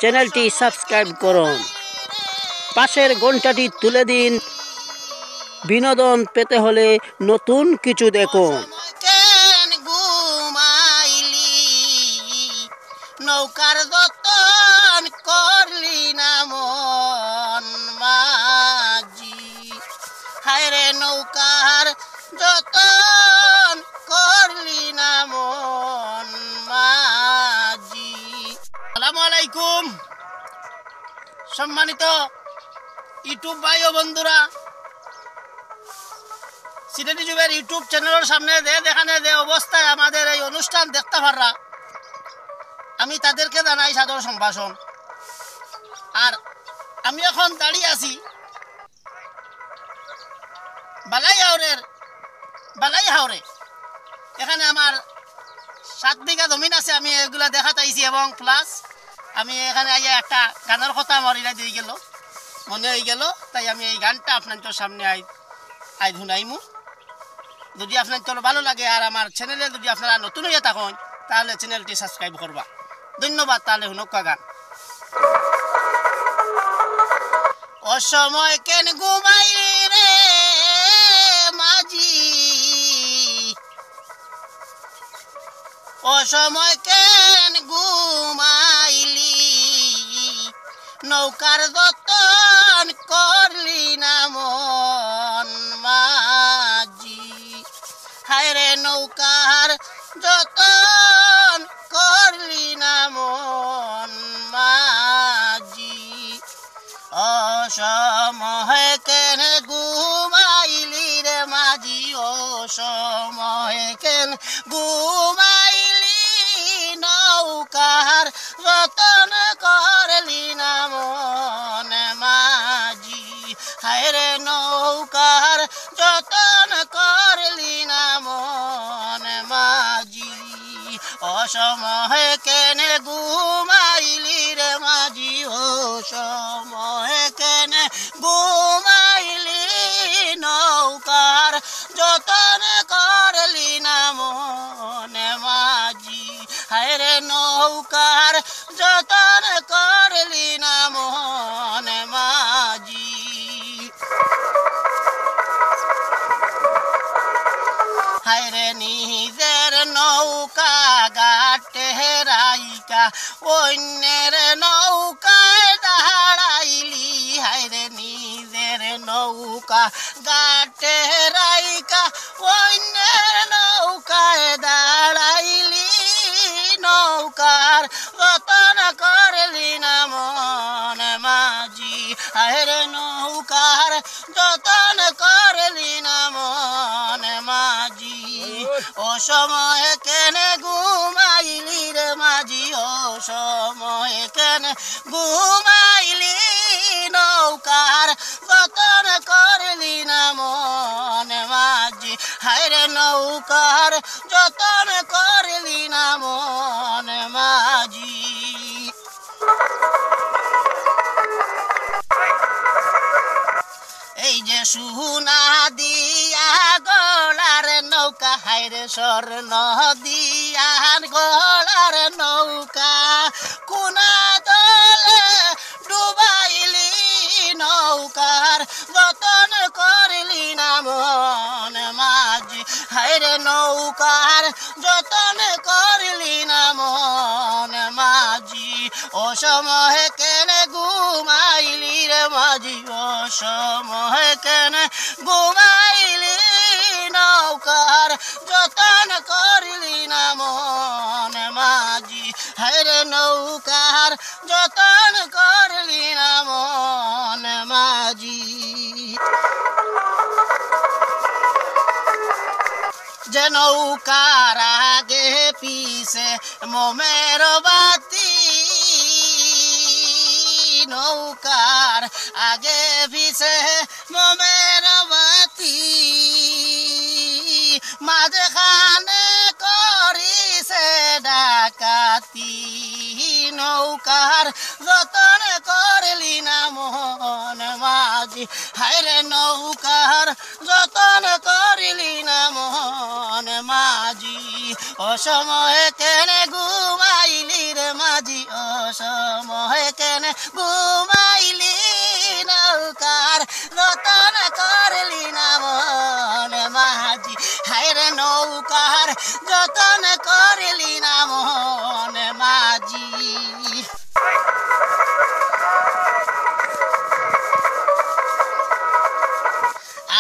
চ্যানেলটি সাবস্ক্রাইব করুন, পাশের ঘন্টাটি তুলে দিন। বিনোদন পেতে হলে নতুন কিছু দেখুন। নৌকার যতন করলি না মন মাঝি, হায়রে নৌকার যতন করলি না মন মাঝি। আসসালামু আলাইকুম সম্মানিত ইউটিউব ভাই ও বন্ধুরা, সিলেটি যুগের ইউটিউব চ্যানেলের সামনে দেখানে যে অবস্থায় আমাদের এই অনুষ্ঠান দেখতে পাররা, আমি তাদেরকে জানাই সাদর সম্ভাষণ। আর আমি এখন দাঁড়িয়ে আছি বালাই হাওরে। এখানে আমার 7 বিঘা জমিন আছে, আমি এগুলা দেখাতে আইছি এবং প্লাস আমি এখানে আইয়া একটা গানের কথা আমার ইরা দিয়ে গেল, মনে হয়ে গেল, তাই আমি এই গানটা আপনাদের সামনে আই শুনাইমু। যদি আপনার ভালো লাগে আর আমার চ্যানেলে যদি আপনারা নতুন হয়ে থাকেন তাহলে চ্যানেলটি সাবস্ক্রাইব করবা। ধন্যবাদ। তাহলে হুনকা গান। অসময় কেন ঘুমাই রে মাঝি, অসময় কেন ঘুমাইলি, নৌকার যতন করলি না মন মাঝি, হায়রে নৌকার যতন করলি না মন মাঝি। অসময় কেন ঘুমাইলি রে মাঝি, অসময় কেন ঘুমাইলি, নৌকার যতন করলি না মন মাঝি, হায়রে নৌকার যতন করলি না মন মাঝি। অসময় কেন ঘুমাইলি রে মাঝি, অসময় কেন ঘুমাইলি, নৌকার যতন করলি না মন মাঝি, হায়রে নৌকার যতন করলি না মন মাঝি। হায়রে নিজের নৌকা ঘাটে রাইকা অন্যের নৌকায় দাঁড়াইলি, হায়রে নিজের নৌকা ঘাটে রাইকা অন্যের নৌকায় দাঁড়াইলি, নৌকার যতন করলি না মন মাঝি, হায়রে নৌকার যতন করলি না মন মাঝি। অসময় কেন ঘুমাইলি রে মাঝি, অসময় কেন ঘুমাইলি, নৌকার যতন করলি না মন মাঝি, হায়রে নৌকার যতন করলি না মন মাঝি। এই যে সোনা দিয়া গলার নৌকা, হায়রে স্বর্ণ দিয়া গলার নৌকা, কোনা দলে ডুবাইলি, নৌকার যতন করলি না মন মাঝি, হায়রে নৌকার যতন করলি না মন মাঝি। অসময় কেন ঘুমাইলি রে মাঝি, অসময় কেন ঘুমাইলি, নৌকার যতন করলি না মন মাঝি, হায়রে নৌকার যতন করলি না মন মাঝি। যে নৌকার আগে পিছে মোমের বাতি, নৌকার আগে পিছে মোমের বাতি, মাঝখানে করিছে ডাকাতি, নৌকার যতন করলি না মন মাঝি, হায়রে নৌকার যতন করলি না মন মাঝি। অসময়ে কেন ঘুমাইলি রে মাঝি, অসময়ে কেনে ঘুমাইলি নৌকার যতন করলি না মন মাঝি হায়রে নৌকার যতন করলি না মন মাঝি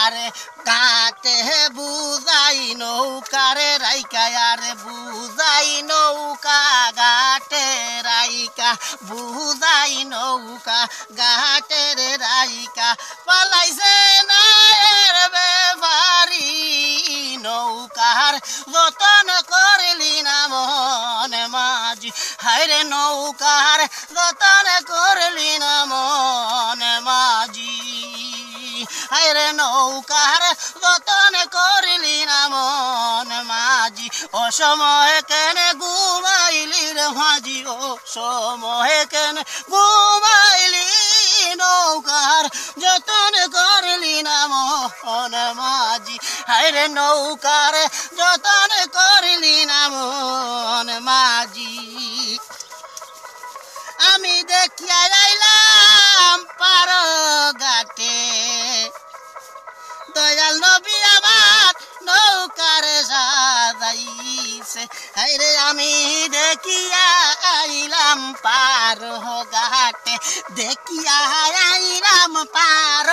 আরে কাটে বুঝাই নৌকারে রাইকা আরে বুঝাই নৌকা ঘাটে রাইকা বুঝাই নৌকা ঘাটের রাইকা পালাইছে না এর বেবারি নৌকার যতন করলি না মন মাঝি হায়রে নৌকার যতন করলি না মন মাঝি হায়রে নৌকার যতন করলি না মন মাঝি অসময় কেনে ঘুমাইলি রে মাঝি অসময় কেনে ঘুমাইলি নৌকার যতন করলি না মন মাঝি হায়রে নৌকার যতন করলি না মন মাঝি আমি দেখিয়া আইলাম পার ঘাটে দয়াল নবী আমার নৌকার সাজাইছে হায়রে আমি দেখিয়া আইলাম পার ঘাটে দেখিয়া আইলাম পার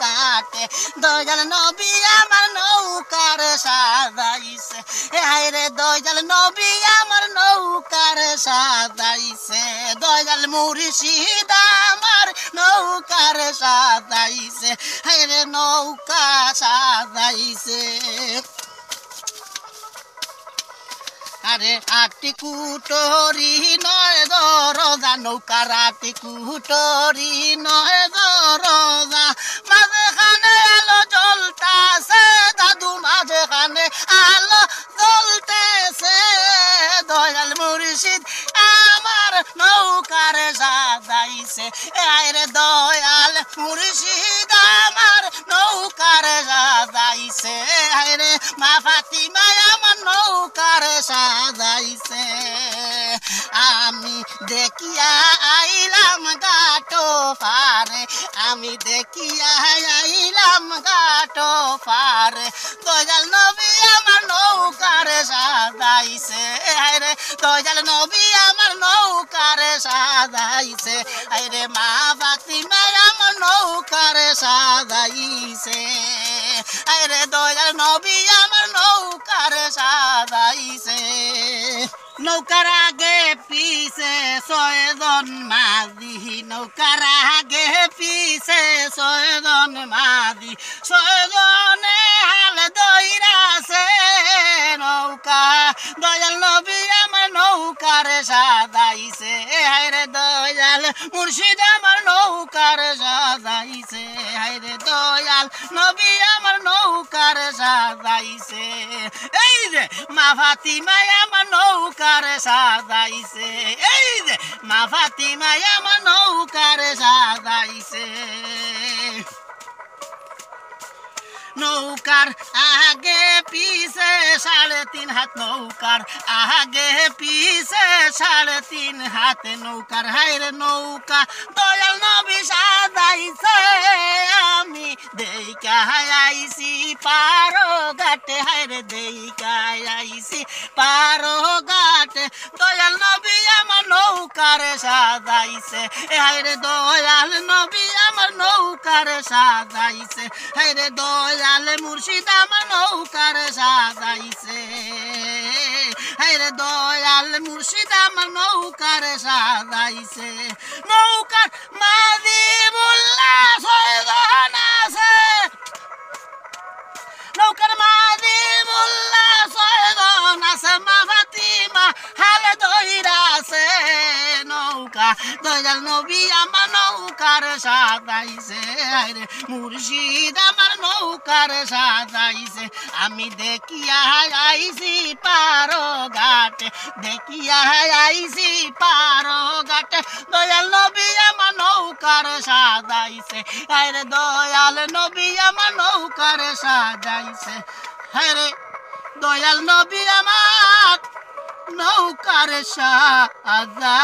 ঘাটে দয়াল নবী আমার নৌকার সাজাইছে হায়রে দয়াল নবী আমার নৌকার সাজাইছে দয়াল মুর্শিদ আমার নৌকার সাজাইছে হায়রে নৌকা সাজাইছে আরে আটি কুটরি নয় দরজা নৌকার আটি কুটরি নয় দরজা মাঝখানে আলো জ্বলতাছে দাদু মাঝখানে আলো জ্বলতেছে দয়াল মুর্শিদ আমার নৌকার সাজাইছে আরে দয়াল মুর্শিদ আমার নৌকার সাজাইছে আরে মা ফাতিমা আমার নৌকার সাজাইছে আমি দেখিয়া আইলাম ঘাটো পারে আমি দেখিয়া আইলাম ঘাটো পারে দয়াল নবী আমার নৌকার সাজাইছে আরে দয়াল নবী আমার নৌকার সাজাইছে আরে মা ফাতিমা আমার নৌকার সাজাইছে আরে দয়াল নবী আমার নৌকার সাজাইছে নৌকার আগে পিছে ছয়জন মাঝি নৌকার আগে পিছে ছয়জন মাঝি ছয়জনে হাল দইরাছে নৌকা দয়াল নবী আমার নৌকার সাজাইছে হায়রে দয়াল মুর্শিদ আমার নৌকার সাজাইছে হায়রে দয়াল নবী আমার নৌকার সাজাইছে এই যে মা ফাতিমা আমার নৌকার সাজাইছে এই যে মা ফাতিমা আমার নৌকার সাজাইছে নৌকার আগে পিছে 3.5 হাত নৌকার আগে পিছে 3.5 হাত নৌকার হায়রে নৌকা দয়াল নবী সাজাইছে আমি দেইকা আইছি পারো ঘাটে হায়রে দেইকা আইছি পারো ঘাটে দয়াল নবী আমার নৌকার সাজাইছে হায়রে দয়াল নবী আমার নৌকার সাজাইছে হায়রে দয়াল মুর্শিদ আমার নৌকার সাজাইছে হায়রে দয়াল মুর্শিদ আমার নৌকার সাজাইছে নৌকার মাঝি মোল্লা ছয়জন আছে নৌকার মাঝি মোল্লা ছয়জন আছে মা ফাতিমা হালে দইরাছে নৌকা দয়াল নবী আমার নৌকার সাজাইছে আরে মুর্শিদ আমার নৌকার সাজাইছে আমি দেখিয়া আইছি পারো ঘাটে দেখিয়া আইছি পারো ঘাটে দয়াল নবী আমার নৌকার সাজাইছে আরে দয়াল নবী আমার নৌকার সাজাইছে আরে দয়াল নবী আমার নৌকার সাজাইছে